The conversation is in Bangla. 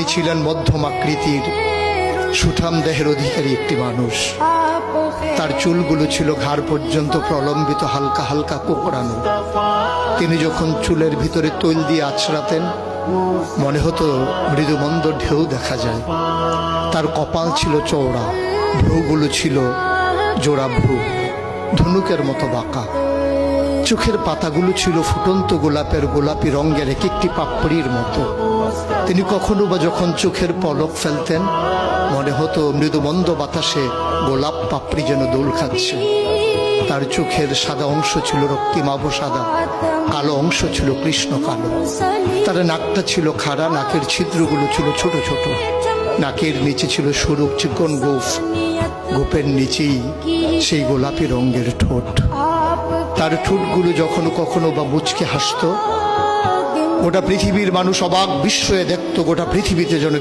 তিনি ছিলেন মধ্যম আকৃতির সুঠাম দেহের অধিকারী একটি মানুষ। তার চুলগুলো ছিল ঘাড় পর্যন্ত প্রলম্বিত, হালকা হালকা কোঁকড়ানো। তিনি যখন চুলের ভিতরে তৈল দিয়ে আছড়াতেন মনে হতো মৃদুমন্দ ঢেউ দেখা যায়। তার কপাল ছিল চওড়া, ভ্রুগুলো ছিল জোড়া ভ্রু, ধনুকের মতো বাঁকা। চোখের পাতাগুলো ছিল ফুটন্ত গোলাপের গোলাপি রঙের এক একটি পাপড়ির মতো। তিনি কখনো বা যখন চোখের পলক ফেলতেন মনে হতো মৃদুমন্দ বাতাসে গোলাপ পাপড়ি যেন দোল খাচ্ছে। তার চোখের সাদা অংশ ছিল রক্তিমাভ সাদা, কালো অংশ ছিল কৃষ্ণ কালো। তার নাকটা ছিল খাড়া, নাকের ছিদ্রগুলো ছিল ছোট ছোট। নাকের নিচে ছিল সরু চিকন গোঁফ, গোঁফের নিচেই সেই গোলাপি রঙের ঠোঁট। তার ঠোঁটগুলো যখনো কখনো বা মুচকে হাসত, গোটা পৃথিবীর মানুষ অবাক বিস্ময়ে দেখত। গোটা পৃথিবীতে যেন